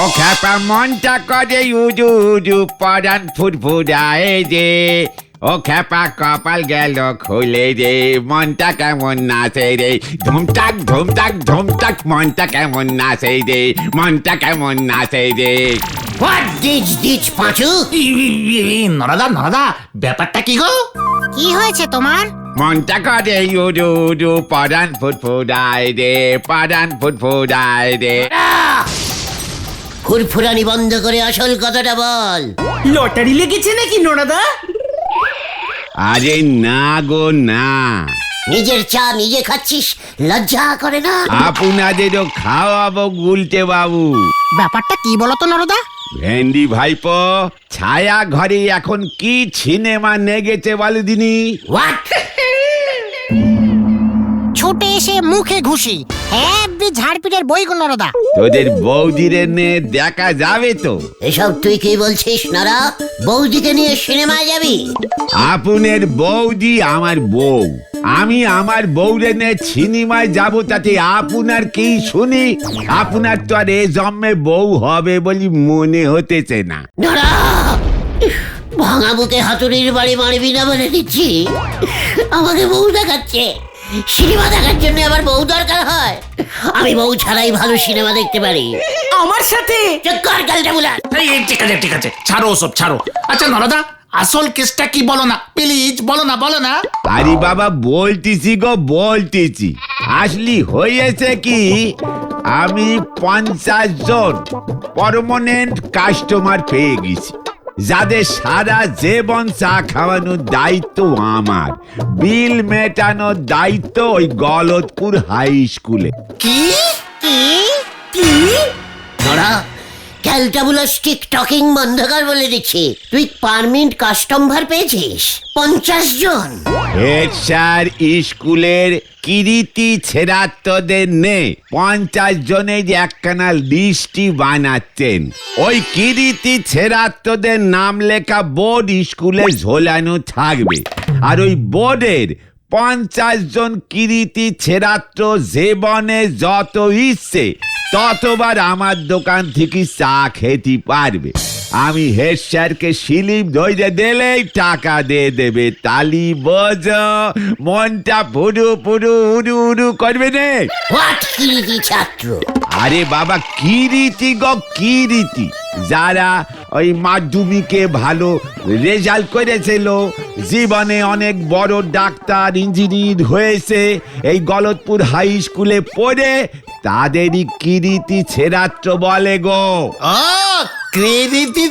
ও খ্যাপা মনটা করে উজু উজু পরান ফুরফুরায় যে ও খ্যাপা কপাল গেল খুলে রে মনটা কেমন নাচে রে ধুমটাক ধুমটাক ধুমটাক মনটা কেমন নাচে রে মনটা কেমন নাচে রে হোয়াট দিচ পাঁচু? নরদা ব্যাপারটা কি গো? কি হয়েছে তোমার? মনটা করে উজু উজু পরান ফুরফুরায় রে পরান ফুরফুরায় রে। ফুরফুরানি বন্ধ করে আসল কথাটা বল। লটারি লেগেছে নাকি নরাদা? আরে না গো না, নিজের চা নিজে খাচ্ছিস, লজ্জা করে না? আপনাদেরও খাওয়াবো গুলটে বাবু। ব্যাপারটা কি বলো তো নরদা? ভেন্ডি ভাইপো, ছায়া ঘরে এখন কি সিনেমা নেগেছে বলে দিনি? হোয়াট? ছুটে এসে মুখে ঘুষি হেব্বি ঝাড়পিটের বই গো নরদা। তোদের বৌদিরে নে দেখা যাবে তো? এসব তুই কি বলছিস নারা? বৌদিকে নিয়ে সিনেমায় যাবি? আপনার বৌদি আমার বউ, আমি আমার বউরে নে সিনেমায় যাব, তাতে আপনার কি শুনি? আপনার তো আর এ জন্মে বউ হবে বলি মনে হতেছে না। নারা, ভাঙা বুকে হাতুড়ির বাড়ি মারবি না বলে দিচ্ছি। আমাকে বউ দেখাচ্ছে, সিনেমা দেখার জন্য আবার বউ দরকার হয়? আমি বউ ছাড়াই ভালো সিনেমা দেখতে পারি। আমার সাথে? চুপ কর গালটা বুলা। ঠিক আছে ছাড়ো ওসব ছাড়ো। আচ্ছা নরদা, আসল কেসটা কি বলো না প্লিজ, বলো না। আরে বাবা বলতেছি গো বলতেছি, আসলি হয়েছে কি, আমি 50 জন পার্মানেন্ট কাস্টমার পেয়ে গেছি, যাদের সারা জীবন চা খাওয়ানোর দায়িত্ব আমার, বিল মেটানোর দায়িত্ব ওই গলতপুর হাই স্কুলে। কি কি? নরা, ক্যালটাবুলার স্টিক টকিং বন্ধ কর বলে দিচ্ছি। তুই পারমিট কাস্টমার পেয়েছিস 50 জন? হেড স্যার স্কুলের কীর্তি ছেড়াত্তদের নে 50 জনের একখানা লিস্টি বানাচ্ছেন। ওই কীর্তি ছেড়াত্তদের নাম লেখা বোর্ড স্কুলে ঝোলানো থাকবে, আর ওই বোর্ডের 50 জন কীর্তি ছেড়াত্র জীবনে যত ইচ্ছে ততবার আমার দোকান থেকে চা খেতে পারবে। আমি হেড স্যারকে স্লিপ ধরে দিলেই টাকা দিয়ে দেবে। তালি বোঝ, মনটা পুরু পুরু উড়ু উড়ু করবে নে। হোয়াট কৃতি ছাত্র? আরে বাবা কীর্তি গো কীর্তি, যারা ওই মাধ্যমিকে ভালো রেজাল্ট করেছিল, জীবনে অনেক বড় ডাক্তার ইঞ্জিনিয়ার হয়েছে, এই গলতপুর হাই স্কুলে পড়ে, তাদেরই কীর্তি ছেড়াত্র বলে গো। ও কৃতি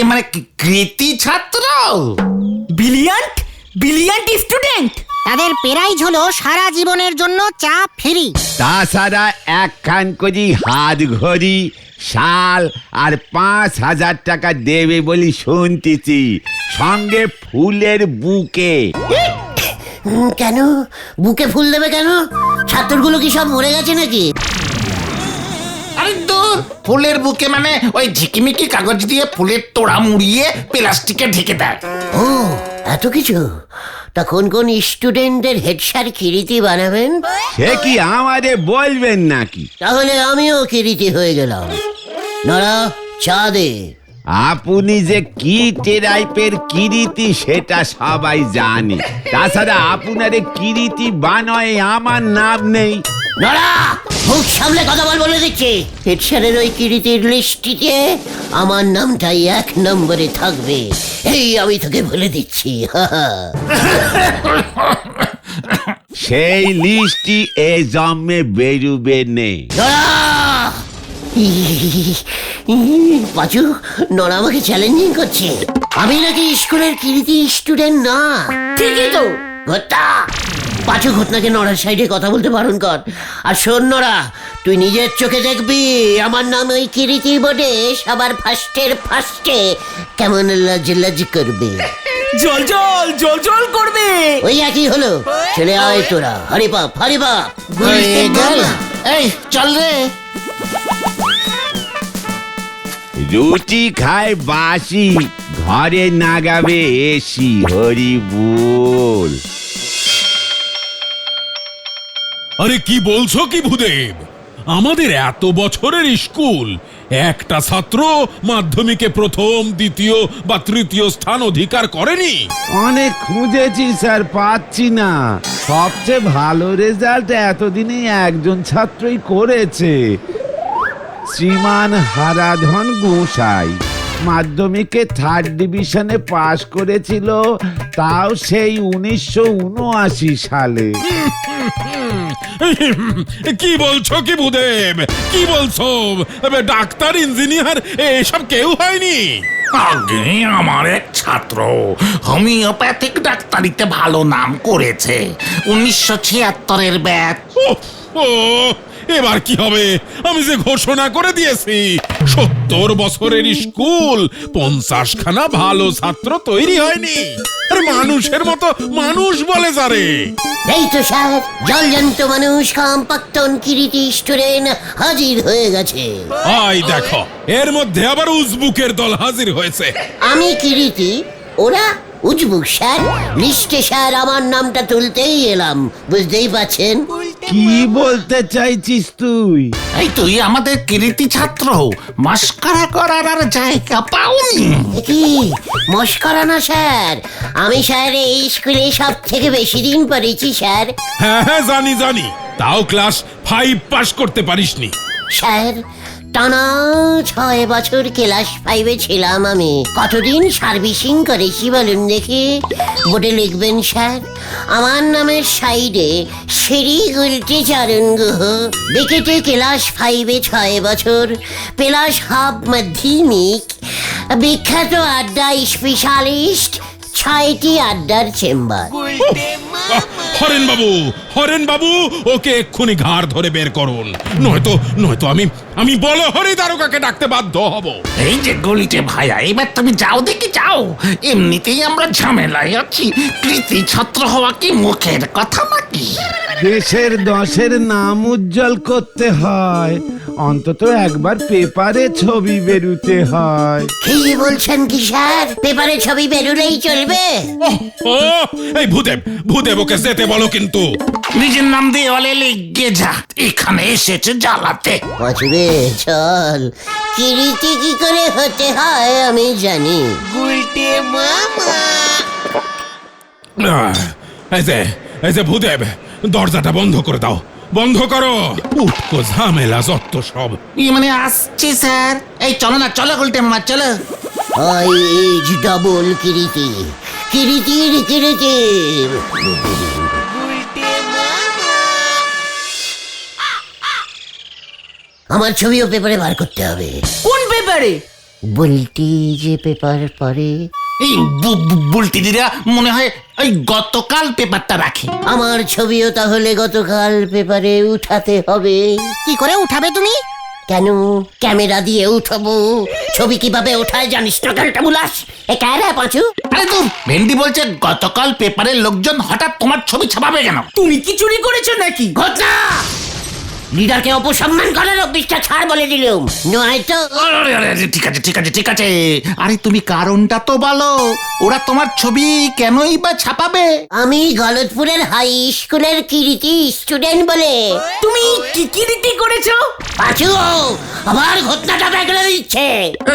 মানে কৃতি ছাত্র, ব্রিলিয়ান্ট স্টুডেন্ট। তাদের প্রাইজ হলো সারা জীবনের জন্য চা ফ্রি। তাছাড়া একখান করে হাত ঘড়ি, শাল আর 5,000 টাকা দেবে বলি শুনতেছি, সঙ্গে ফুলের বুকে। কেন বুকে ফুল দেবে কেন? ছাত্রগুলো কি সব মরে গেছে নাকি? আরে দূর, ফুলের বুকে মানে ওই ঝিকিমিকি কাগজ দিয়ে ফুলের তোড়া মুড়িয়ে প্লাস্টিকে ঢেকে দেয়। ও এত কিছু? তা কোন কোন স্টুডেন্টদের হেড স্যার কৃতি বানাবেন? সে কি আমাদের বলবেন নাকি? তাহলে আমিও কৃতি হয়ে গেলাম। নরা, চা দে। আপনি যে কি টাইপের কীর্তি সেটা সবাই জানে, তাছাড়া আপনার কীর্তি বানয় আমার নাম নেই। নরা, মুখ সামলে কথা বলে দিচ্ছি। হেড স্যারের ওই কৃতির লিস্টিতে আমার নামটাই 1 নম্বরে থাকবে, এই আমি তোকে বলে দিচ্ছি। সেই লিস্টটি এ জন্মে বেরুবে নে। পাঁচু, নরা আমাকে চ্যালেঞ্জিং করছে। আমি নাকি স্কুলের কৃতি স্টুডেন্ট না। ঠিকই তো। ঘটনা পাঁচু, ঘটনাকে নড়ার সাইডে কথা বলতে বারণ কর। আর শোন নড়া, তুই নিজের চোখে দেখবি আমার নাম ওই কৃতি বোর্ডে সবার ফার্স্টে কেমন লাজ করবে। জল করবে। ওই একই হলো। চলে আয় তোরা, হরি বাপ। এই চল রে। রুটি খায় বাসি, ঘরে নাগাবে এসি, হরি বল। আরে কি বলছো কি ভূদেব? আমাদের এত বছরের স্কুল একটা ছাত্র মাধ্যমিকে প্রথম দ্বিতীয় বা তৃতীয় স্থান অধিকার করেনি। অনেক খুঁজেছি স্যার, পাচ্ছি না। সবচেয়ে ভালো রেজাল্ট এতদিনে একজন ছাত্রই করেছে, শ্রীমান হারাধন গোসাই। মাধ্যমিকে 3rd ডিভিশনে পাশ করেছিল, তাও সেই 1979 সালে। কি বলছো কি ভূদেব, কি বলছো? ডাক্তার, ইঞ্জিনিয়ার এসব কেউ হয়নি? আগে আমার এক ছাত্র হোমিওপ্যাথিক ডাক্তারিতে ভালো নাম করেছে, 1976-এর ব্যাচ। ও এবার কি হবে? আমি যে ঘোষণা করে দিয়েছি 70 বছরের স্কুল, 50খানা ভালো ছাত্র তৈরি হয়নি। আরে মানুষের মতো মানুষ বলে যারে। এই তো স্যার, জলজন্ত মানুষ কমপক্ষণ কিরিটি স্টুডেন্ট হাজির হয়ে গেছে। আই দেখো, এর মধ্যে আবার উজবুকের দল হাজির হয়েছে। আমি কিরিটি, ওরা উজবুক স্যার। লিস্টে স্যার আমার নামটা তুলতেই এলাম, বুঝতেই পারছেন। কি বলতে চাইছিস তুই? এই তুই আমাদের কৃতি ছাত্র, মস্করা করার আর জায়গা পাওনি। কি মস্করা না স্যার, আমি স্যার এই স্কুলে সব থেকে বেশি দিন পড়েছি স্যার। হ্যাঁ হ্যাঁ জানি জানি, তাও ক্লাস 5 পাস করতে পারিসনি। স্যার টানা 6 বছর ক্লাস 5-এ ছিলাম আমি। কতদিন সার্ভিসিং করেছি বলুন দেখি। বোর্ডে লিখবেন স্যার, আমার নামের সাইডে শ্রী গুলটি চারণ গুহ, বিকেটে ক্লাস 5-এ 6 বছর, প্লাস হাফ মাধ্যমিক, বিখ্যাত আড্ডা স্পেশালিস্ট, 6টি আড্ডার চেম্বার। হরেন বাবু, ওকে এক্ষুনি ঘাড় ধরে বের করুন, নয়তো আমি বলো হরি দারোগাকে ডাকতে বাধ্য হব। এই যে গলিতে ভাইয়া, এবার তুমি যাও দেখি যাও, এমনিতেই আমরা ঝামেলায় আছি। কৃতি ছাত্র হওয়া কি মুখের কথা নাকি? দেশের 10-এর নাম উজ্জ্বল করতে হয়, অন্তত একবার পেপারে ছবি বেরুতে হয়। কি বলছেন কি স্যার, পেপারে ছবি বেরোলেই চলবে? ও এই ভূদেব ওকে যেতে বলো কিন্তু। নিজের নাম দিয়ে অলে লিখে যা, এখানে এসেছে জ্বালাতে। পাঁচুরে চল, কিরিতি কি করে হতে হয় আমি জানি। এই যে ভূদেব, দরজাটা বন্ধ করে দাও, বন্ধ করো। উটকো ঝামেলা যত সব। মানে আসছি স্যার। এই চলো না, চলো গুলটে মামা চলো। ইজ ডবল কিরিতি, কিরিতির কিরিতি। আমার ছবিও পেপারে বার করতে হবে। কোন পেপারে? বলটি যে পেপার পড়ে। এই বুলটি দিরা মনে হয় ওই গতকাল পেপারটা রাখে। আমার ছবিও তাহলে গতকাল পেপারে উঠাতে হবে। কি করে উঠাবে তুমি? কেন, ক্যামেরা দিয়ে উঠাবো। ছবি কিভাবে ওঠায় জানিস না গালটা বুলাস? এ কারা পাঁচু? আরে তুই ভেন্ডি বলছে গতকাল পেপারের লোকজন হঠাৎ তোমার ছবি ছাপাবে কেন? তুমি কি চুরি করেছো নাকি? ঘটনা লিডারকে অপসম্মান করার অভ্যিসটা ছাড় বলে দিলুম, নয়তো। আরে, আরে, আরে, ঠিক আছে। আরে তুমি কারণটা তো বলো, ওরা তোমার ছবি কেনই বা ছাপাবে? আমি গলতপুরের হাই স্কুলের কিরিতি স্টুডেন্ট বলে। তুমি কি কিরিতি করেছো? পাঁচু আবার ঘটনাটা বেগলে দিচ্ছে।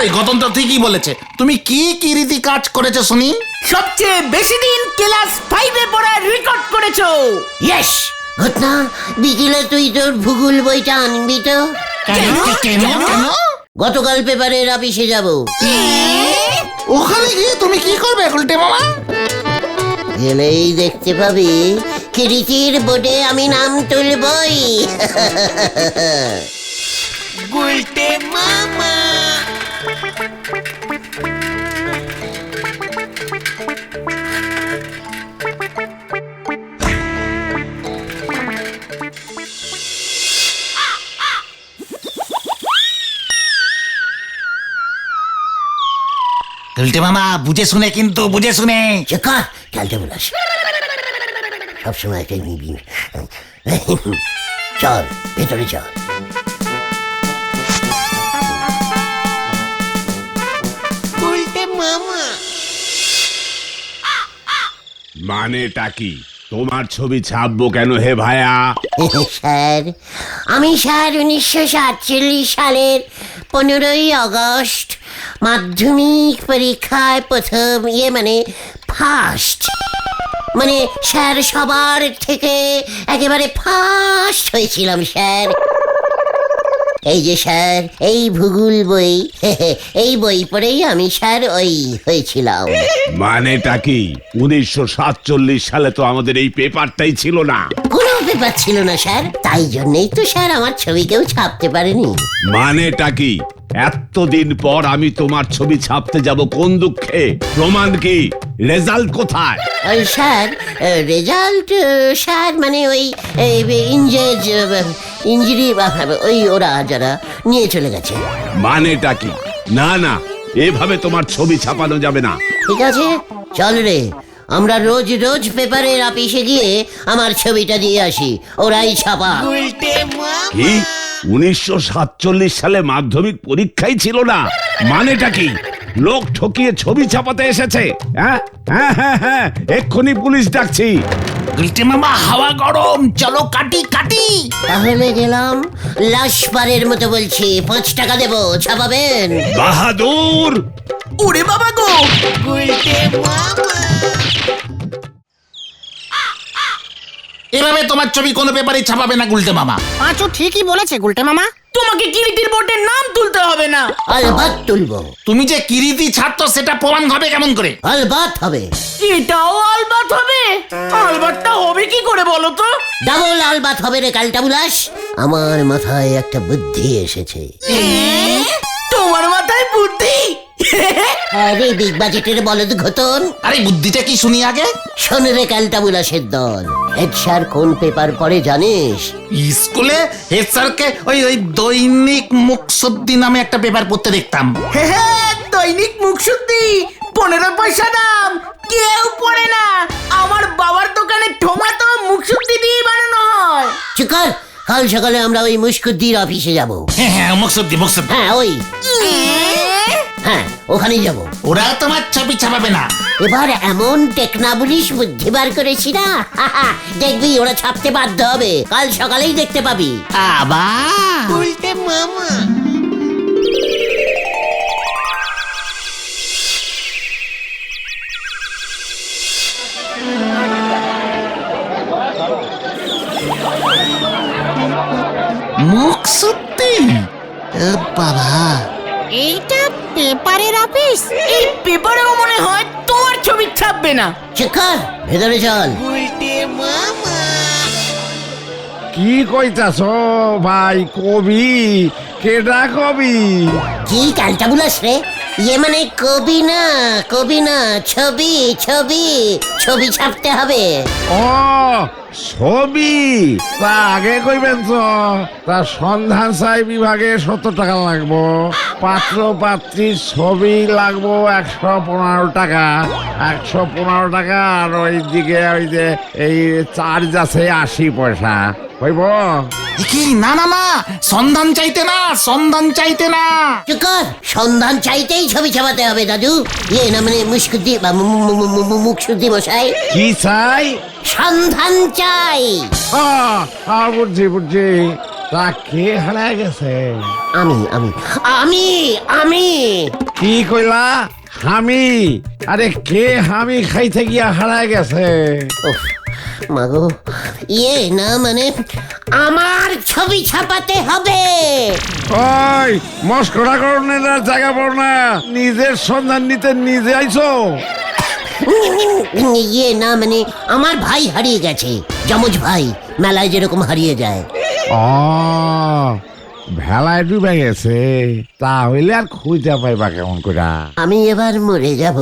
এই গতন্ত ঠিকই বলেছে। তুমি কি রীতি কাজ করেছো শুনি? সবচেয়ে বেশি দিন ক্লাস 5-এ পড়ার রেকর্ড করেছো। ইয়েস ঘটনা, বিকেলে তুই তোর ভূগোল বইটা আনবি তো। কেন? গতকাল পেপারের অফিসে যাব। ওখানে গিয়ে তুমি কি করবে গুলটে মামা? গেলেই দেখতে পাবি কিরিতির বোর্ডে আমি নাম তুলবই। গুলটে মামা বুঝে শুনে, কিন্তু বুঝে শুনে। চেকার খেলতে বলাস সবসময়। চল ভেতরে চল। মানেটা কি? তোমার ছবি ছাপবো কেন হে ভায়া? স্যার আমি স্যার 1947 সালের 15ই আগস্ট মাধ্যমিক পরীক্ষায় প্রথম ফার্স্ট স্যার সবার থেকে একেবারে ফার্স্ট হয়েছিলাম স্যার। এই যে স্যার এই ভূগোল বই এই বই পড়েই আমি স্যার ওই হয়েছিলাম। মানেটা কি 1947 সালে তো আমাদের এই পেপারটাই ছিল না। কোনো পেপার ছিল না স্যার, তাই জন্যই তো স্যার আমার ছবি কেউ ছাপতে পারেনি। মানেটা কি এতদিন পর আমি তোমার ছবি ছাপতে যাব কোন দুঃখে? প্রমাণ কি? রেজাল্ট কোথায়? ওই স্যার রেজাল্ট স্যার ওই ইঞ্জুরি ওই ওরা যারা নিয়ে চলে গেছে। মানেটা কি? না না, এভাবে তোমার ছবি ছাপানো যাবে না। ঠিক আছে চল রে, আমরা রোজ রোজ পেপারের অফিসে গিয়ে আমার ছবিটা দিয়ে আসি, ওরাই ছাপা। কি 1947 সালে মাধ্যমিক পরীক্ষাই ছিল না? মানেটা কি? লোক ঠকিয়ে ছবি ছাপাতে এসেছে? হ্যাঁ হ্যাঁ হ্যাঁ হ্যাঁ, এক্ষুনি পুলিশ ডাকছি। গুলটে মামা হাওয়া গরম, চলো কাটি কাটি। তাহলে গেলাম, লাশবারের মতো বলছি, 5 টাকা দেবো, ছাপাবেন? বাহাদুর! ওরে বাবা গো, এভাবে তোমার ছবি কোনো পেপারে ছাপাবে না গুলটে মামা। পাঁচু ঠিকই বলেছে গুলটে মামা। তোমাকে কিরিটির বোর্ডের নাম তুলতে হবে না। আলবাত তুলবো। তুমি যে কিরিতি ছাত্র সেটা প্রমাণ হবে কেমন করে? আলবাত হবে। এটাও আলবাত হবে? আলবাতটা হবে কি করে বলো তো? ডাবল আলবাত হবে রে কালটা বুলাস। আমার মাথায় একটা বুদ্ধি এসেছে। তোমার মাথায় বুদ্ধি? আরে বিগ বাজেটের বলদ ঘটন। আরে বুদ্ধিটা কি শুনি আগে। শোন রে কালটা বুলাসের দল, হেড স্যার কোন পেপার পড়ে জানিস? স্কুলে হেড স্যারকে ওই ওই দৈনিক মুখশুদ্ধি নামে একটা পেপার পড়তে দেখতাম। হ্যাঁ, দৈনিক মুখশুদ্ধি, 15 পয়সা দাম, কেউ পড়ে না। আমার বাবার দোকানে ঠোমাতো মুখশুদ্ধি দিয়ে বানানো হয়। চুকার, কাল সকালে আমরা ওই মুশকুদ্দির অফিসে যাব। হ্যাঁ হ্যাঁ, মুখশুদ্ধি মুখশুদ্ধি। হ্যাঁ ওই, হ্যাঁ ওখানেই যাব। ওরা তোমার ছবি ছাপাবে না। এবার এমন টেকনাবুলিশ বুদ্ধি বার করেছি না, দেখবি ওরা ছাপতে বাধ্য হবে। কাল সকালেই দেখতে পাবি। আবার উল্টে মামা। মুখশুদ্ধি? বাবা, এইটা পেপারের অফিস? এই পেপারেও মনে হয় তোমার ছবি ছাপবে না। চুকার, ভেতরে চল। কি কইতাছ ভাই? কবি? কেডা কবি? কি কালটা বুলাস রে? কবি না, কবি না, ছবি ছবি ছবি ছাপতে হবে। ও ছবি? তা আগে কইবেন তো। তা সন্ধান চাই বিভাগে 70 টাকা লাগবো, পাত্র পাত্রীর ছবি লাগবো 115 টাকা। 115 টাকা, আর ওইদিকে ওই যে এই চার্জ আছে 80 পয়সা। হইব? কি? না না না, সন্ধান চাইতে না, সন্ধান চাইতে না। চুকার, সন্ধান চাইতেই ছবি ছাপাতে হবে দাদু। মুশকুদ্দি বা মুখশুদ্ধি মশাই, কি চাই? সন্ধান চাই। বুঝছি বুঝছি। তা কে হারায় গেছে? আমি আমি আমি আমি কি কইলা? হামি? আরে কে হামি খাইতে গিয়া হারায় গেছে? উফ, মাগো, আমার ছবি ছাপাতে হবে। ওই মস্করা করনের জায়গা পড় না, নিজের সন্ধান নিতে নিজে আইছো। আমার ভাই হারিয়ে গেছে, যমজ ভাই, মেলায় যেরকম হারিয়ে যায়। ও, ভেলায় ডুবে গেছে। তাহলে আর খুঁজে পাইবা কেমন করে? আমি এবার মরে যাব।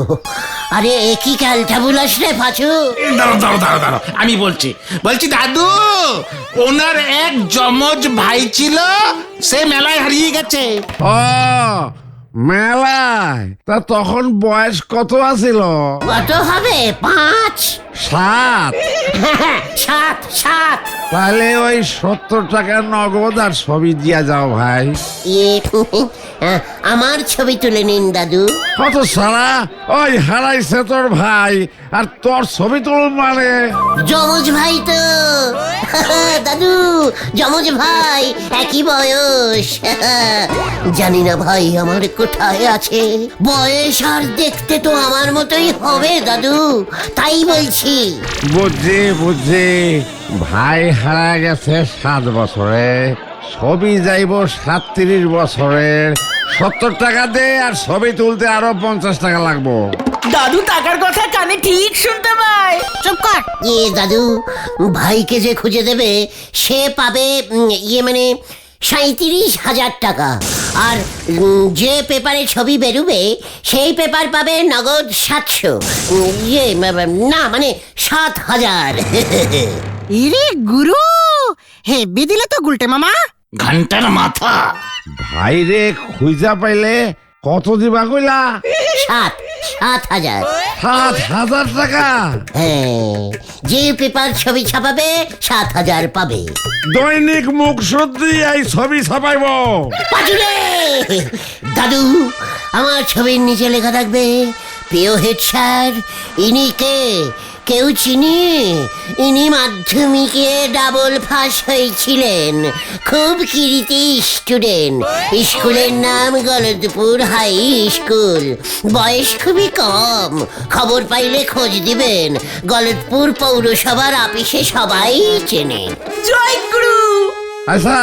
আরে একই ক্যালটা বুলাস রে পাচু। দাঁড়াও দাঁড়াও দাঁড়াও দাঁড়াও, আমি বলছি দাদু, ওনার এক যমজ ভাই ছিল, সে মেলায় হারিয়ে গেছে। ও মেলায়? তা তখন বয়স কত আছিল? কত হবে? 5? সাত? সাত সাত তাহলে ওই 70 টাকা নগদ আর ছবি দিয়া যাও ভাই। ইয়ে আমার ছবি তুলে নিন দাদু। কত সারা ওই হারাইছে তোর ভাই আর তোর ছবি তুল মানে? যমজ ভাই তো দাদু, যমজ ভাই, একই বয়স। জানি না ভাই আমার কোথায় আছে, বয়স আর দেখতে তো আমার মতোই হবে দাদু, তাই বলছি। বুঝছি বুঝছি, ভাই হারা গেছে 7 বছরে, ছবি যাইব 37 বছরের। 70 টাকা দে আর ছবি তুলতে আরো 50 টাকা লাগবো। দাদু টাকার কথা কানে ঠিক শুনতে পায়। চুপ কর। দাদু, ভাইকে যে খুঁজে দেবে সে পাবে মানে 37,000 টাকা, আর যে পেপারে ছবি বেরোবে সেই পেপার পাবে নগদ 700, না মানে 7,000। ইরে গুরু, হেব্বি দিলে তো গুলটে মামা। ঘন্টার মাথা। ভাই রে খুঁজা পাইলে কত দিবা কইলা? 7,000। 7,000 টাকা? হ্যাঁ, যে পেপার ছবি ছাপাবে 7,000 পাবে। দৈনিক মুখ শুদ্ধি এই ছবি ছাপাইব। পাজুরে দাদু, আমার ছবির নিচে লেখা থাকবে, প্রিয় হেড স্যার, ইনি কে? কেউ চিনি? ইনি মাধ্যমিকে ডাবল পাস হয়েছিলেন, খুব কৃতি স্টুডেন্ট, স্কুলের নাম গলদপুর হাই স্কুল, বয়স খুবই কম, খবর পাইলে খোঁজ দিবেন, গলদপুর পৌরসভার অফিসে সবাই চেনে। জয় গুরু। আচ্ছা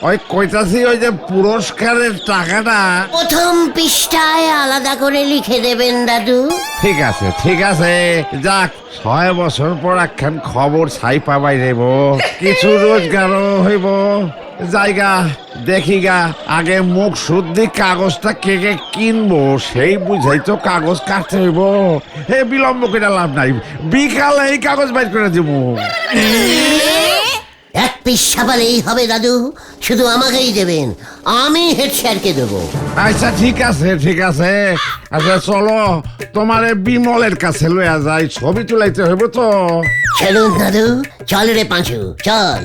ওই কইতাছি ওই যে পুরস্কারের টাকাটা। প্রথম পৃষ্ঠায় আলাদা করে লিখে দেবেন দাদু। ঠিক আছে ঠিক আছে, যাক 6 বছর পর একখান খবর ছাই পাবাই দেব, কিছু রোজগারও হইব। জায়গা দেখিগা, আগে মুখ শুদ্ধি কাগজটা কে কে কিনবো সেই বুঝাই তো কাগজ কাটতে হইব। হে বিলম্ব করে লাভ নাই, বিকালে এই কাগজ বাইর করে দিব। এক পিস ছাপালেই হবে দাদু, শুধু আমাকেই দেবেন, আমি হেড স্যারকে দেবো। আচ্ছা ঠিক আছে ঠিক আছে, আচ্ছা চলো তোমারে বিমলের কাছে লইয়া যাই, ছবি তুলাইতে হইব তো। চলুন দাদু, চল রে পাঁচু, চল।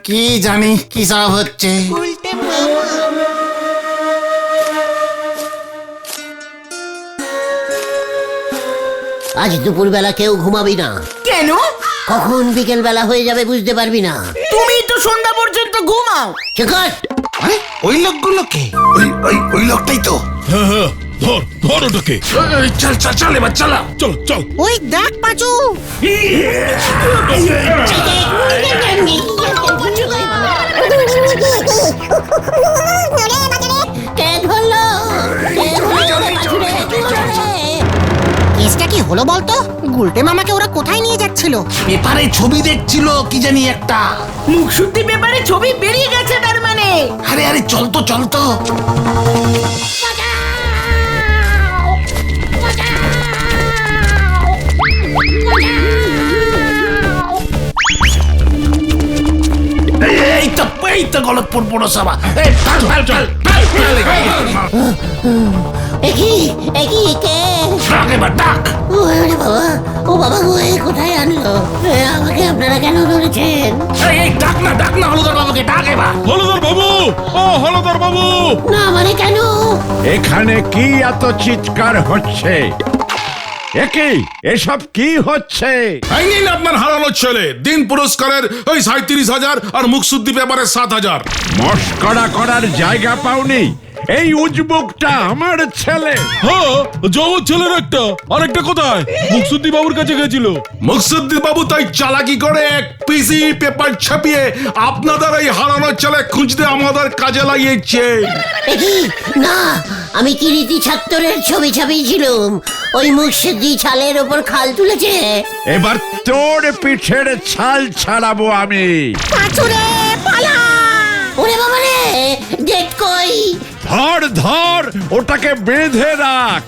কি জানি কি সব হচ্ছে। আজ দুপুরবেলা কেউ ঘুমাবি না, কেন? কখন বিকেল বেলা হয়ে যাবে বুঝতে পারবি না। তুমি তো সন্ধ্যা পর্যন্ত ঘুমাও। চুপ কর। আরে ওই লোকগুলো কে? ওই লোকটাই তো। হ্যাঁ হ্যাঁ, ধর ধর ওটাকে। চল চল চল এবার চলো। চল চল। ওই দেখ পাচু। কে ধরলো? কে ধরলো রে পাঁচুরে? কি হলো রে? কেসটা কি হলো বলতো? গুলটে মামাকে ওরা কোথায় নিয়ে যাচ্ছিল? পেপারে ছবি দেখছিল কি জানি একটা। মুখ শুদ্ধি পেপারে ছবি বেরিয়ে গেছে তার মানে। আরে আরে চল তো চল তো। এই তো গলতপুর পৌরসভা। এই চল চল চল। একই কে? ডাক এবার ডাক। ওরে বাবা, ও বাবা গো, এ কোথায় আনলো? আমাকে আপনারা কেন ধরেছেন? এই ডাক না হলুদার বাবুকে ডাক এবার। হলদর বাবু, ও হলদর বাবু। না মানে কেন? এখানে কি এত চিৎকার হচ্ছে? একই এসব কি হচ্ছে? এই নিন আপনার হারানো ছেলে, দিন পুরস্কারের ওই 37,000 আর মুখশুদ্ধি পেপারের 7,000। মস্করা করার জায়গা পাওনি? এই উজবুকটা আমার ছেলে। হ্যাঁ, জমজ ছেলের একটা, আরেকটা কোথায়? মুখশুদ্ধি বাবুর কাছে গেছিল। মুকসুদ্দিন বাবু তাই চালাকি করে এক পিসি পেপার ছাপিয়ে আপনাদের এই হারানো ছেলে খুঁজতে আমাদের কাজে লাগিয়েছে। একই না, আমি কৃতি ছাত্রের ছবি ছাপিয়েছিলাম, ওই মুর্শিদি ছালের ওপর খাল তুলেছে। এবার তোর পিঠের ছাল ছাড়াবো আমি। পাচুরে পালা! ওরে বাবা রে, ডেট কই? ধর ধর, ওটাকে বেঁধে রাখ।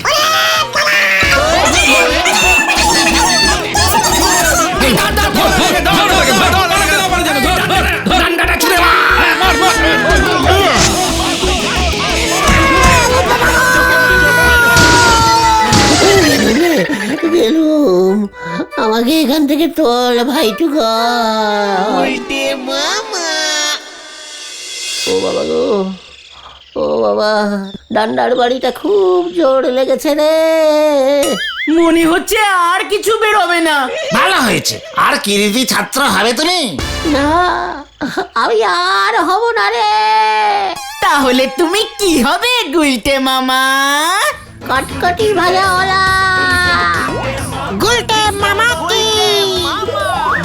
ডান্ডাটা ছুঁড়ে মার। গেলুম, আমার আমাকে এখান থেকে তোল ভাইটুকা। ও বাবা গো, ও বাবা, ডান্ডার বাড়িটা খুব জোর লেগেছে রে। মনে হচ্ছে আর কিছু বেরোবে না। ভালো হয়েছে, আর কিরিতি ছাত্র হবে তুমি। না, আমি আর হব না রে। তাহলে তুমি কি হবে গুলটে মামা? কটকটি ভালোওয়ালা। গুলটে মামা কি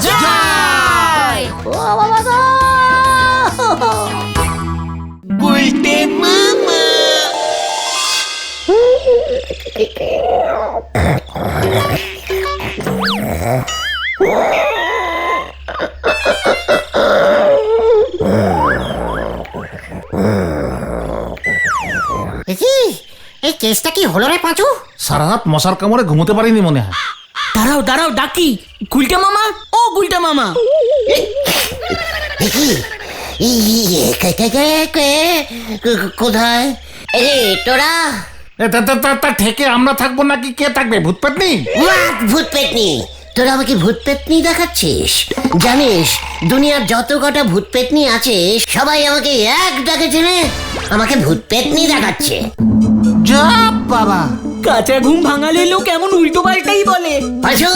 জয়! ও বাবা গো। গুলটে মামা। এই কেসটা কি হলো রে পাঁচু? সারা রাত মশার কামড়ে ঘুমোতে পারিনি মনে হয়। দাঁড়াও দাঁড়াও, ডাকি। গুলটে মামা, ও গুলটে মামা। কোথায় তোরা? তা ঠেকে আমরা থাকবো নাকি কে থাকবে? ভূত পেতনি? ভূত পেতনি? তোরা আমাকে ভূত পেতনি দেখাচ্ছিস? জানিস দুনিয়ার যত কটা ভূত পেতনি আছে সবাই আমাকে এক ডাকে চেনে, আমাকে ভূত পেতনি দেখাচ্ছে। যা বাবা, কাঁচা ঘুম ভাঙালে লোক এমন উল্টো পাল্টাই বলে। আচ্ছা,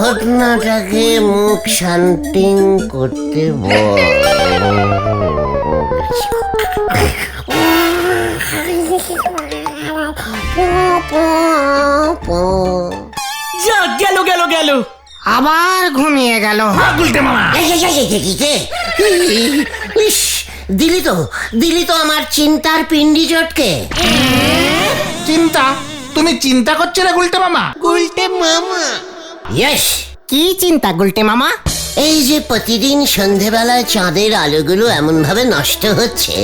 ঘটনাটাকে মুখ শান্তি করতে বল। যাক, গেল গেল গেল। আবার ঘুমিয়ে গেল। গুলটে মামা, ইস, দিলি তো আমার চিন্তার পিন্ডি চটকে। চিন্তা? তুমি চিন্তা করছো না গুলটে মামা? গুলটে মামা। ইয়েস। কি চিন্তা গুলটে মামা? এই যে প্রতিদিন সন্ধেবেলায় চাঁদের আলোগুলো এমন ভাবে নষ্ট হচ্ছে,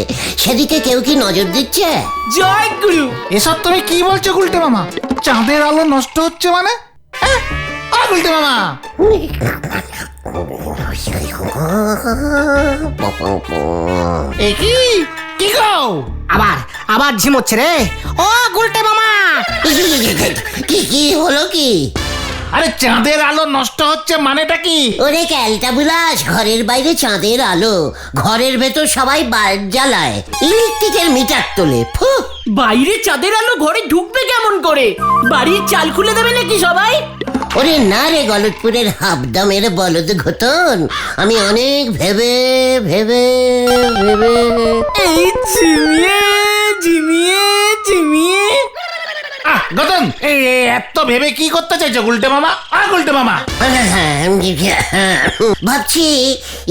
সেদিকে কেউ কি নজর দিচ্ছে? জয় গুরু। এসব তুমি কি বলছো গুলটে মামা? চাঁদের আলো নষ্ট হচ্ছে মানে? গুলটে মামা, কি কি গো? আবার ঝিমোচ্ছে রে। ও গুলটে মামা, কি হলো কি? আরে চাঁদের আলো নষ্ট হচ্ছে মানেটা কি? ওরে ক্যালটা বুলাস, ঘরের বাইরে চাঁদের আলো, ঘরের ভেতর সবাই বাল্ব জ্বালায়, ইলেকট্রিকের মিটার তোলে। ফু! বাইরে চাঁদের আলো ঘরে ঢুকবে কেমন করে? বাড়ির চাল খুলে দেবে নাকি সবাই? ওরে না রে গলতপুরের হাবদামের বলদ ঘটন, আমি অনেক ভেবে ভেবে ভেবে এই ঝিমিয়ে ঝিমিয়ে ঝিমিয়ে। গতন, এত ভেবে কি করতে চাইছো গুলটে মামা? গুলটে মামা, ভাবছি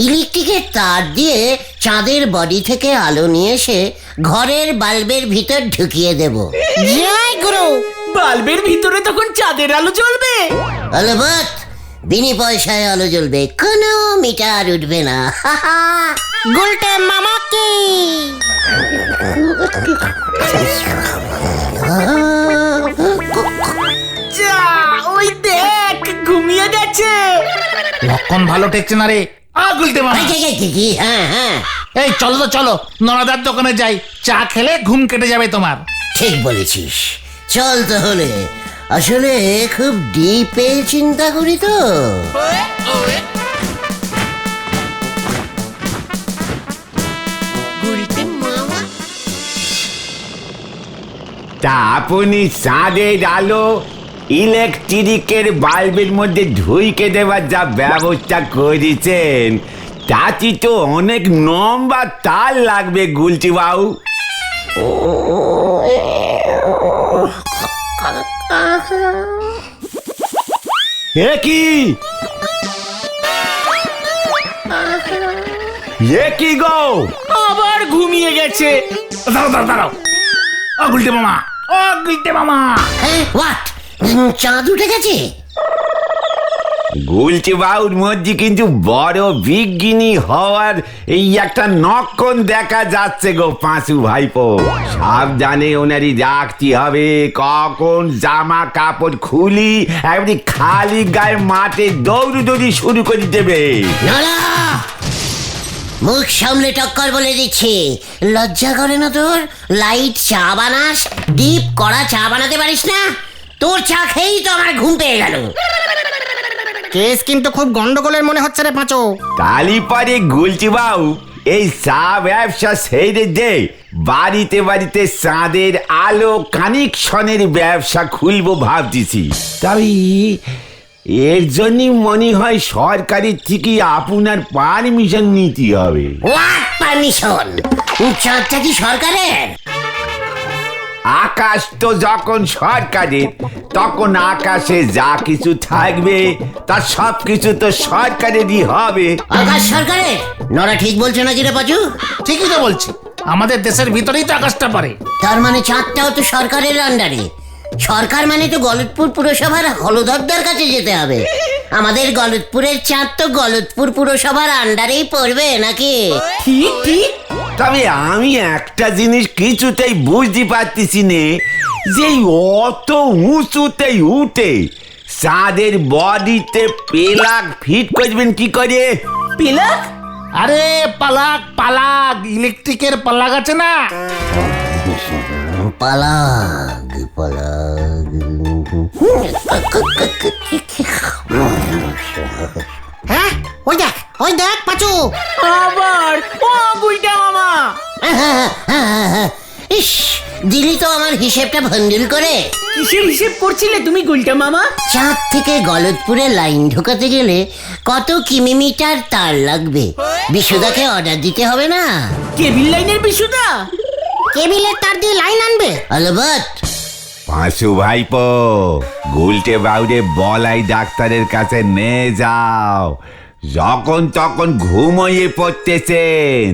ইলেকট্রিকের তার দিয়ে চাঁদের বডি থেকে আলো নিয়ে এসে ঘরের বাল্বের ভিতর ঢুকিয়ে দেব। জয় গুরু। বাল্বের ভিতরে তখন চাঁদের আলো জ্বলবে? অলবৎ, বিনি পয়সায় আলো জ্বলবে, কোনো মিটার উঠবে না। গুলটে মামা কি যা, ওই দেখ ঘুমিয়ে গেছে। লক্ষণ ভালো ঠেকছে না রে। গুলটে মামা, হ্যাঁ, এই চলো তো চলো, নরাদার দোকানে যাই, চা খেলে ঘুম কেটে যাবে তোমার। ঠিক বলেছিস, চল তাহলে। আসলে খুব ডিপে চিন্তা করি তো। তা আপনি চাঁদের আলো ইলেকট্রিকের বাল্বের মধ্যে ঢুইকে দেওয়ার যা ব্যবস্থা করেছেন, তাতে তো অনেক লম্বা তার লাগবে গুলটি বাবু। এ কি গো? আবার ঘুমিয়ে গেছে। দাঁড়াও, গুলটে মামা, গুলটে মামা। হোয়াট? চাঁদ উঠে গেছে? গুলটি বাবুর মধ্যে কিন্তু বড় বিজ্ঞানী হওয়ার এই একটা নক্ষণ দেখা যাচ্ছে গো পাঁচু ভাইপো। সাবধানে ওনারই রাখতে হবে, কখন জামা কাপড় খুলি একবারে খালি গায়ে মাঠে দৌড়ি শুরু করে দেবে। নড়া! মুখ সামলে টক্কর বলে দিচ্ছি, লজ্জা করে না তোর? লাইট চা বানাস, ডিপ কড়া চা বানাতে পারিস না? তোর চা খেয়েই তো আমার ঘুম পেয়ে গেল। কেস কিন্তু খুব গন্ডগোলের মনে হচ্ছে রে পাঁচু। তালি পরে গুলছি বাবু, এই চা ব্যবসা সেইরে যে বাড়িতে বাড়িতে চাঁদের আলো কানেকশনের ব্যবসা খুলবো ভাবতেছি। তবে এর জন্য মনে হয় সরকারের থেকে আপনার পারমিশন নিতে হবে। What permission? চাঁদটা কি সরকারের? আকাশ তো যখন সরকারের, তখন আকাশে যা কিছু থাকবে তার সব কিছু তো সরকারেরই হবে। আকাশ সরকারের? নরা ঠিক বলছে নাকি রে পাচু? ঠিকই তো বলছি, আমাদের দেশের ভিতরেই তো আকাশটা পারে। তার মানে চাঁদটাও তো সরকারের আন্ডারে। সরকার মানে তো গলতপুর পুরসভার হলধরদার কাছে যেতে হবে। আমাদের গলতপুরের চাঁদ তো গলতপুর পুরসভার আন্ডারেই পড়বে নাকি? ঠিক ঠিক। তবে আমি একটা জিনিস কিছুতেই বুঝতে পারতেছি নে, যে অত উঁচুতেই উঠে চাঁদের বডিতে পেলাক ফিট করবেন কি করে? পিলাক? আরে পালাক পালাক, ইলেকট্রিকের পালাক আছে না? পালাগ পালাগ। হ্যাঁ, ওই দেখ পাঁচু। আবার ও গুলটা মামা। ইস, দিলি তো আমার হিসেবটা ভন্ডুল করে। কিসের হিসেব করছিলে তুমি গুলটা মামা? চাঁদ থেকে গলতপুরে লাইন ঢোকাতে গেলে কত কিলোমিটার তার লাগবে? বিশুদাকে অর্ডার দিতে হবে না? কেবিল লাইনের বিশুদা? কেবিলের তার দিয়ে লাইন আনবে? আলবাত। পাঁচু ভাইপো, গুলটে বাউরে বলাই ডাক্তারের কাছে নিয়ে যাও। যখন তখন ঘুমিয়ে পড়তেছেন,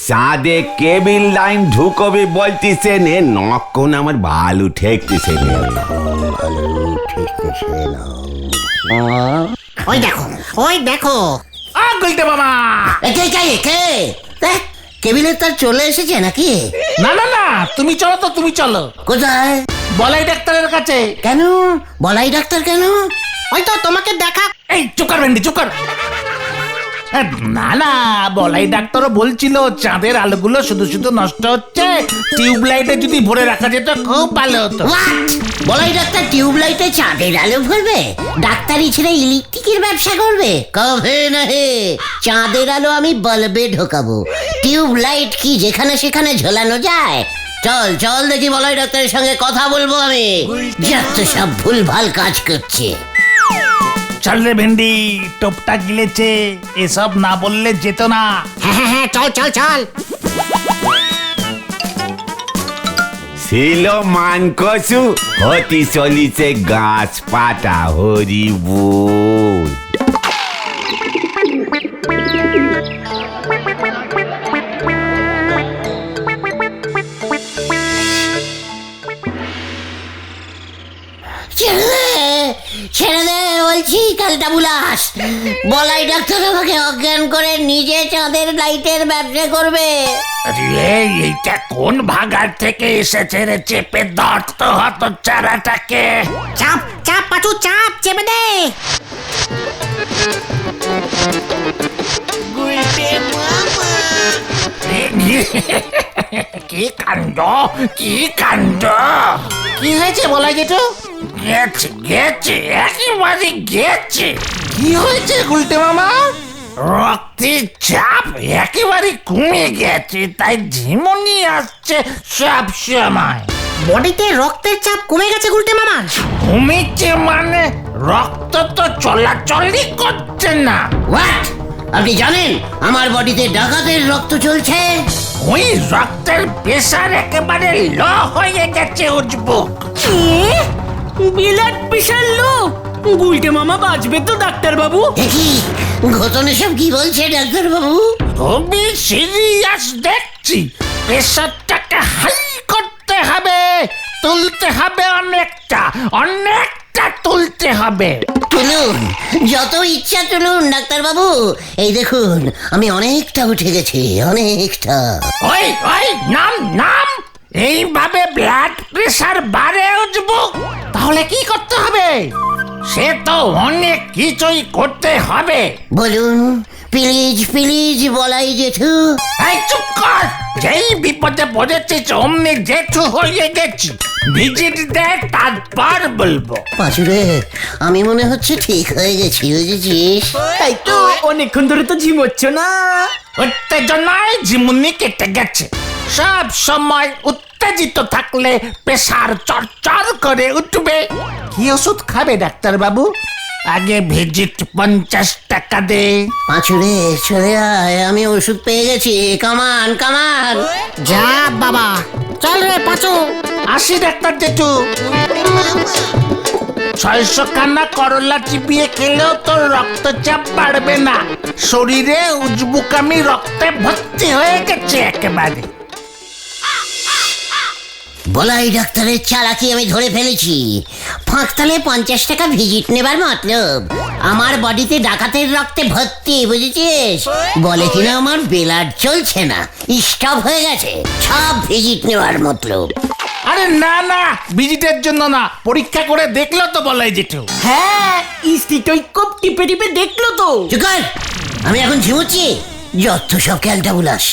চাঁদে কেবিল লাইন ঢুকবে বলতেছেন, এ নক্ষণ আমার ভালো ঠেকতেছে রে। ওই দেখো। গুলটে মামা! কেবিলের তার চলে এসেছে নাকি? না না না, তুমি চলো তো, তুমি চলো। কোথায়? বলাই ডাক্তারের কাছে। কেন? বলাই ডাক্তার কেন? ওই তো তোমাকে দেখা। এই চুকার ভেন্ডি চুকার। না না, বলাই ডাক্তারও বলছিল চাঁদের আলোগুলো শুধু শুধু নষ্ট হচ্ছে, টিউবলাইটে যদি ভরে রাখা যেত খুব ভালো হতো। What? বলাই ডাক্তার টিউবলাইটে চাঁদের আলো ভরবে? ডাক্তারি ছেড়ে ইলেকট্রিকের ব্যবসা করবে? কবে নাহি। চাঁদের আলো আমি বাল্বে ঢোকাবো। টিউবলাইট কি যেখানে সেখানে ঝোলানো যায়? চল চল দেখি বলাই ডাক্তারের সঙ্গে কথা বলবো আমি। যত সব ভুলভাল কাজ করছে। চল রে ভেন্ডি, টোপটা গিলেছে, এসব না বললে যেত না। হ্যাঁ, চল। ছিল মানকসু, হতি চলিছে গাছ পাতা হরিবুল। ছেড়ে দে বলছি, কালটা বুলাস। বলাই ডাক্তার আমাকে অজ্ঞান করে নিজে চাঁদের লাইটের ব্যবসা করবে। আরে এইটা কোন ভাগার থেকে এসেছে রে? চেপে ধর তো হত চারাটাকে। চাপ পাঁচু, চাপ চেপে দে। কি কাণ্ড, কি কাণ্ড! কি হয়েছে বলাই জেঠু? গেছে একেবারে গেছে। কি হয়েছে গুলটে মামা? রক্তের চাপ একেবারে কমে গেছে, তাই ঝিমুনি আসছে সব সময়। বডিতে রক্তের চাপ কমে গেছে গুলটে মামা? কমেছে মানে রক্ত তো চলাচলই করছে না। হোয়াট? আপনি জানেন আমার বডিতে ডাকাতের রক্ত চলছে? ওই রক্তের প্রেসার একেবারে লো হয়ে গেছে উজবুক। Blood pressure low? গুলটে মামা বাঁচবে তো ডাক্তার বাবু? দেখি ঘটনা সব কি বলছে ডাক্তার বাবু? খুবই সিরিয়াস দেখছি। প্রেসারটাকে হাই করতে হবে, তুলতে হবে অনেকটা তুলতে হবে। তুলুন, যত ইচ্ছা তুলুন ডাক্তার বাবু। এই দেখুন আমি অনেকটা উঠে গেছি, অনেকটা। ওই নাম এইভাবে ব্লাড প্রেসার বাড়ে উঠবুক। তাহলে কি করতে হবে? সে তো অনেক কিছুই করতে হবে। বলুন প্লিজ বলাই জেঠু। এই চুপ কর, যেই বিপদে পড়েছিস অমনি জেঠু হয়ে গেছি। ভিজিট দে তারপর বলবো। পাঁচুরে আমি মনে হচ্ছে ঠিক হয়ে গেছি, বুঝেছিস? তাই তো অনেকক্ষণ ধরে তো ঝিমোচ্ছ না। উত্তেজনায় ঝিমুনি কেটে গেছে। সব সময় উত্তেজিত থাকলে প্রেসার চড়চড় করে উঠবে। কি ওষুধ খাবে ডাক্তার বাবু? আগে ভিজিট 50 টাকা দে। পাঁচুরে চলে আয়, আমি ওষুধ পেয়ে গেছি। কামান কামান। যা বাবা, চল রে পাঁচু। আসি ডাক্তার জেঠু। 600 খানা করলা চিবিয়ে খেলেও তোর রক্তচাপ বাড়বে না। শরীরে উজবুকামি রক্তে ভর্তি হয়ে গেছে একেবারে। বলাই ডাক্তারের চালাকি আমি ধরে ফেলেছি। ফাঁকতালে 50 টাকা ভিজিট নেবার মতলব আমার বডিতে ডাকাতের রক্তে ভর্তি, বুঝেছিস? বলে কিনা আমার ব্লাড চলছে না, স্টপ হয়ে গেছে। সব ভিজিট নেওয়ার মতলব। আরে না না, ভিজিটের জন্য না, পরীক্ষা করে দেখলো তো বলাই জেঠু। হ্যাঁ, স্টিটোস্কোপ টিপে টিপে দেখলো তো। চুপ কর, আমি এখন ঝিমুচ্ছি। যত সব ক্যালটাবুলাস।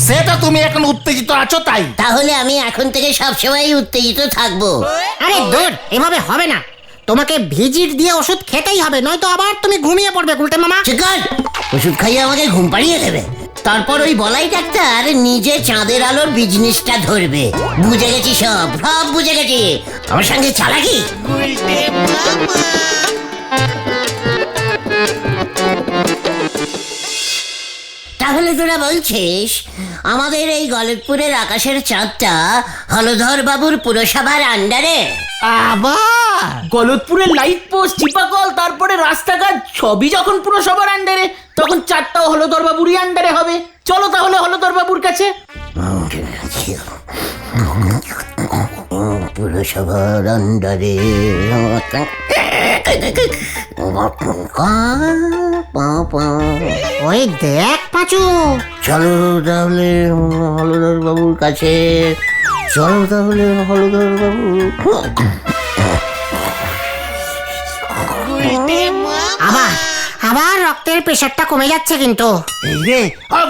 সেটা তুমি এখন উত্তেজিত আছো তাই। তাহলে আমি এখন থেকে সবসময় উত্তেজিত থাকবো। আরে দূর, এভাবে হবে না। তোমাকে ভিজিট দিয়ে ওষুধ খেতেই হবে, নয়তো আবার তুমি ঘুমিয়ে পড়বে গুলটে মামা। চিকন ওষুধ খাইয়ে আমাকে ঘুম পাড়িয়ে দেবে। তারপর ওই বলাই ডাক্তার নিজে চাঁদের আলোর বিজনেসটা ধরবে। বুঝে গেছি, সব সব বুঝে গেছি। আমার সঙ্গে চালাকি। তাহলে তোরা বলছিস আমাদের এই গলতপুরের আকাশের চাঁদটা হলধর বাবুর পুরসভার আন্ডারে? আবার গলতপুরের লাইট পোস্ট, চিপাকল, তারপরে রাস্তাঘাট সবই যখন পুরসভার আন্ডারে, তখন চারটাও হলধর বাবুরই আন্ডারে হবে। চলো তাহলে হলধর বাবুর কাছে। পুরসভার আন্ডারে ওই দেখ পাঁচু, চলো তাহলে হলধর বাবুর কাছে। চলো তাহলে হলধর বাবু। আবার আবার রক্তের প্রেশারটা কমে যাচ্ছে কিন্তু। এই রে,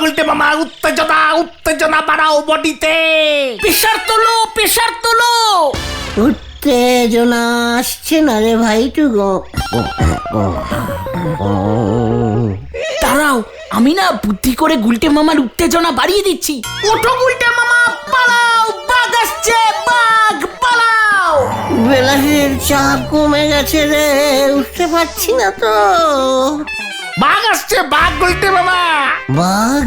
গুলটে মামা, উত্তেজনা উত্তেজনা বাড়াও বডিতে। প্রেশার তোলো, প্রেশার তোলো। উত্তেজনা আসছে না রে ভাই, টুকু। দাঁড়াও, আমি না বুদ্ধি করে গুলটে মামার উত্তেজনা বাড়িয়ে দিচ্ছি। ওঠো গুলটে মামা, পালাও, বাঘ আসছে, বাঘ পালাও। বেলাসের চাপ কমে গেছে রে, উঠতে পারছি না তো। বাঘ আসছে, বাঘ গুলটে মামা। বাঘ?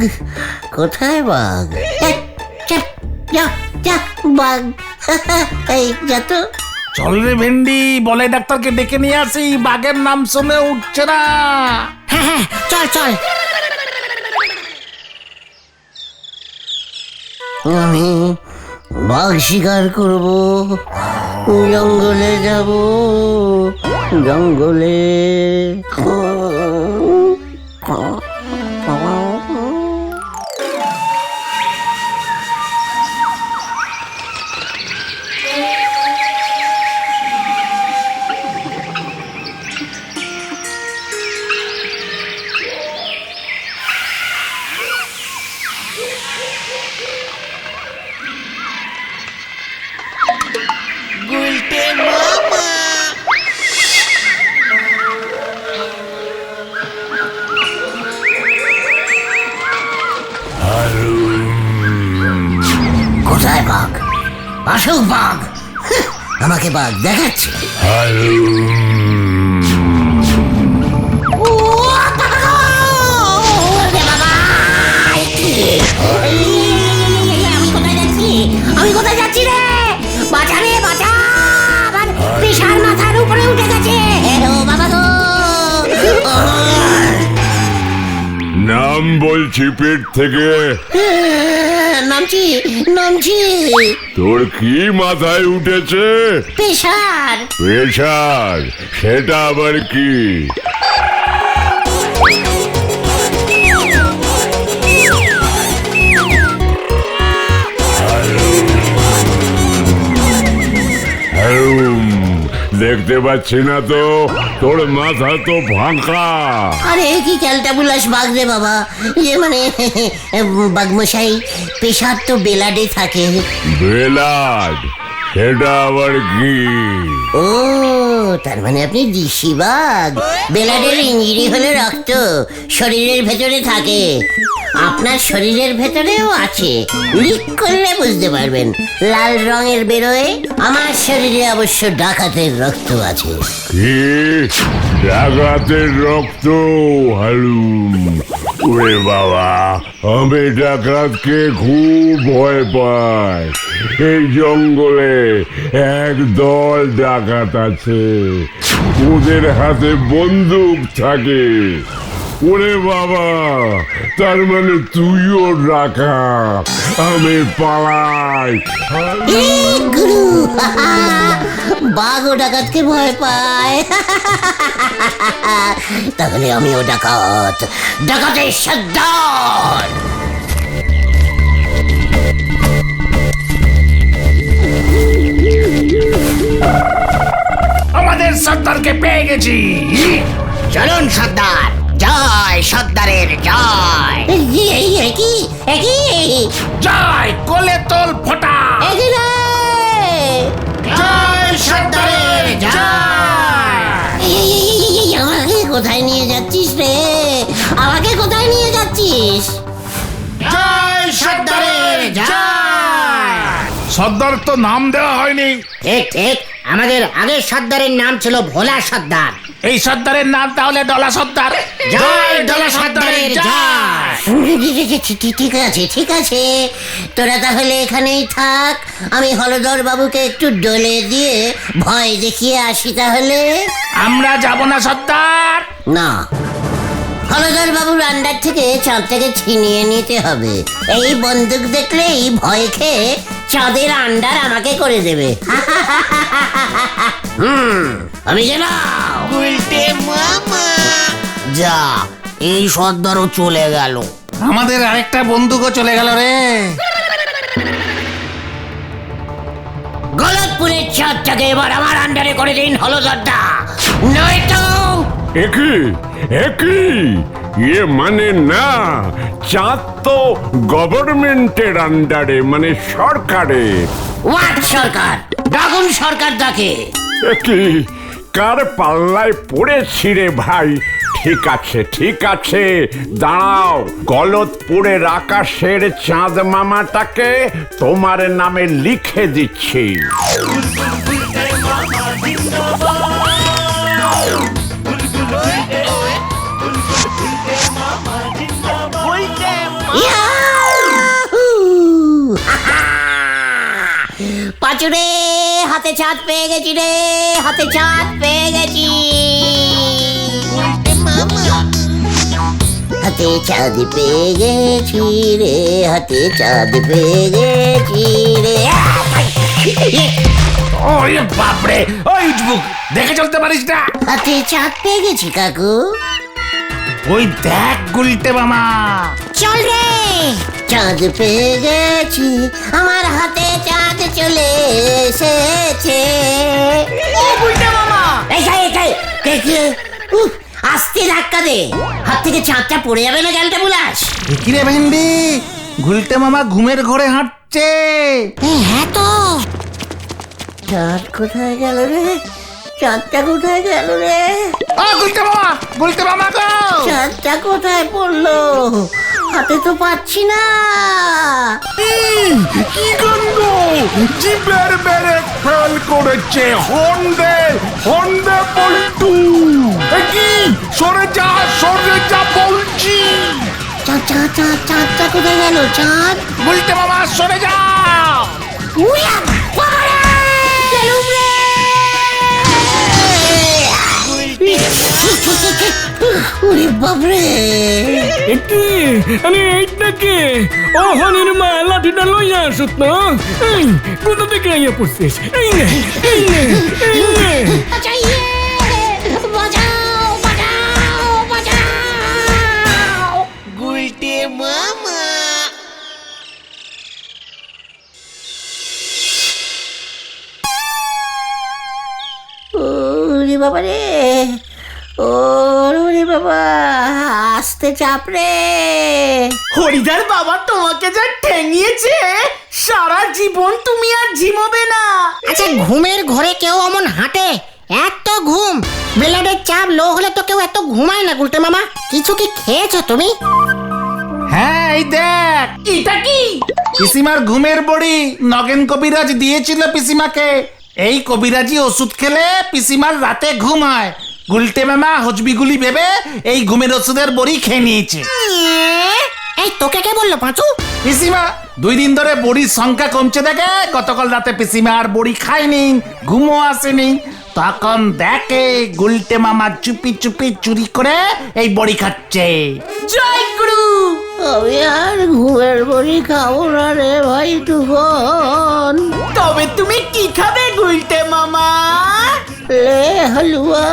কোথায় বাঘ? এই, চাপ, যা, যা, বাঘ। এই যা তো। চল রে ভেন্ডি, বলে ডাক্তারকে ডেকে নিয়ে আসি। বাঘের নাম শুনে উঠছে না। হ্যাঁ হ্যাঁ, চল চল। আমি বাঘ শিকার করব, জঙ্গলে যাব, জঙ্গলে। কোথায় বাঘ? আসুক বাঘ, আমাকে বাঘ দেখাচ্ছে। আমি কোথায় যাচ্ছি রে? বাঁচা রে, বাঁচা। আমার বিশাল মাথার উপরে উঠে গেছে। ও বাবা গো। নাম বলছি পেট থেকে। নামছি, নামছি। তোর কি মাথায় উঠেছে? প্রেশার। প্রেশার? সেটা আবার কি? দেখে দেখতে পাচ্ছি না তো, তোর মাথা তো ফাঁকা। আরে কি ক্যালটা বুলাস বাঘ রে বাবা, ইয়ে মানে বাঘমশাই, পেশার তো বেলাডে থাকে। বেলাড? সেটা আবার কি? ও তার মানে আপনি দিশি বাঘ। বেলাডের ইঞ্জিরি হলে রক্ত শরীরের ভেতরে থাকে, আপনার শরীরের ভেতরেও আছে। লিক করলে বুঝতে পারবেন, লাল রঙের বেরোয়। আমার শরীরে অবশ্য ডাকাতের রক্ত আছে। কি? ডাকাতের রক্ত? হালুম, ওরে বাবা, আমি ডাকাতকে খুব ভয় পাই। এই জঙ্গলে একদল ডাকাত আছে, ওদের হাতে বন্দুক থাকে। ওরে বাবা, তার মানে তুইও ডাকাত। আমি পালাই। গুরু, বাঘ ও ডাকাতকে ভয় পায়। তাহলে আমিও ডাকাত, ডাকাতের সর্দার। আমাদের সর্দারকে পেয়ে গেছি। চলুন সর্দার, জয় সর্দারের জয়। জয় কোলে তোল ফোটা। জয় সর্দারের জয়। আমাকে কোথায় নিয়ে যাচ্ছিস রে? আমাকে কোথায় নিয়ে যাচ্ছিস? জয় সর্দারের জয়। সর্দার তো নাম দেওয়া হয়নি। ঠিক ঠিক, আমাদের আগের সর্দারের নাম ছিল ভোলা সর্দার। এই সর্দারের নাম তাহলে ডলা সর্দার। জয় ডলা সর্দারের জয়। ঠিক আছে ঠিক আছে, তোরা তাহলে এখানেই থাক। আমি হলধর বাবুকে একটু ডলে দিয়ে ভয় দেখিয়ে আসি তাহলে। আমরা যাব না সর্দার। না, হলধর বাবুর আন্ডার থেকে চাঁদটাকে ছিনিয়ে নিতে হবে। এই বন্দুক দেখলেই ভয় খেয়ে চাঁদের আন্ডার আমাকে করে দেবে। আমি গেলাম। যা, এই সর্দারও চলে গেল। আমাদের আরেকটা বন্দুকও চলে গেল রে। গলতপুরের চাঁদটাকে এবার আমার আন্ডারে করে দিন হলধরদা, নয়তো একই একই, ইয়ে মানে না, চাঁদ তো গভর্নমেন্টের আন্ডারে, মানে সরকারের। ওয়াট সরকার? ডাকুন সরকার ডাকে। একই, কার পাল্লায় পড়েছি রে ভাই। ঠিক আছে ঠিক আছে, দাঁড়াও, গলতপুরের আকাশের চাঁদ মামাটাকে তোমার নামে লিখে দিচ্ছি। ইয়াহু! পাঁচুরে, হাতে চাঁদ পেয়ে গেছি রে, হাতে চাঁদ পেয়ে গেছি। হাতে চাঁদ পেয়ে গেছি রে, হাতে চাঁদ পেয়ে গেছি রে। ওই বাপরে, ওই উঠবুক, দেখে চলতে পারিস না। হাতে চাঁদ পেয়ে গেছি কাকু। ওই দেখ গুলটে মামা। চল রে, চাঁদ পেয়ে গেছি, আমার হাতে চাঁদ চলে এসেছে। আস্তে ধাক্কা দে, হাত থেকে চাঁদটা পড়ে যাবে না গ্যালটা বুলাস। কিরে ভেন্ডি, গুলটে মামা ঘুমের ঘরে হাঁটছে। হ্যাঁ তো, চাঁদ কোথায় গেল রে? চাঁদটা কোথায় গেল রে? ও গুলটে মামা গো। চাঁদটা কোথায় পড়লো? হাতে তো পাচ্ছি না। কি গন্ধ! জিভের বেড়ে ফেল করেছে। হন্ডে হন্ডে পল্টু, কি? সরে যা বলছি। চাঁদটা কোথায় গেল? চাঁদ গুলটে মামা সরে যাও। উয়া, বাবারে! গেলুম রে! ওরে বাপরে! একটি আরে এইটাকে ওহনের মা লাঠিটা লইয়া আসত না। এই কোথা থেকে আইয়া পড়ছিস? এই নে এই নে এই নে। বাঁচাইয়ে! বাঁচাও! বাঁচাও! বাঁচাও! ও বাবা রে, ওরে বাবা, আসতে চাপ রে। হরিদার বাবা তোমাকে যা ঠেঙিয়েছে, সারা জীবন তুমি আর ঝিমোবে না। আচ্ছা, ঘুমের ঘরে কেউ অমন হাঁটে? এত ঘুম, ব্লাডের চাপ লো হলে তো কেউ এত ঘুমায় না গুলটে মামা। কিছু কি খেয়েছো তুমি? হ্যাঁ, এই দেখ, এটা কি? পিসিমার ঘুমের বড়ি নগেন কবিরাজ দিয়েছিল পিসিমাকে। এই কবিরাজি ওষুধ খেলে পিসিমার রাতে ঘুম হয়। গুলটে মামা হজবিগুলি ভেবে এই ঘুমের ওষুধের বড়ি খেয়ে নিয়েছে। এই তোকে কে বললো পাঁচু? পিসিমা 2 দিন ধরে বড়ির সংখ্যা কমছে দেখে গতকাল রাতে পিসিমা আর বড়ি খায়নি, ঘুমও আসেনি। তখন দেখে গুলটে মামা চুপি চুপি চুরি করে এই বড়ি খাচ্ছে। জয় গুরু। আমি আর ঘুমের বড়ি খাবো না রে ভাই টুকন। তবে তুমি কি খাবে গুলটে মামা? লে হালুয়া।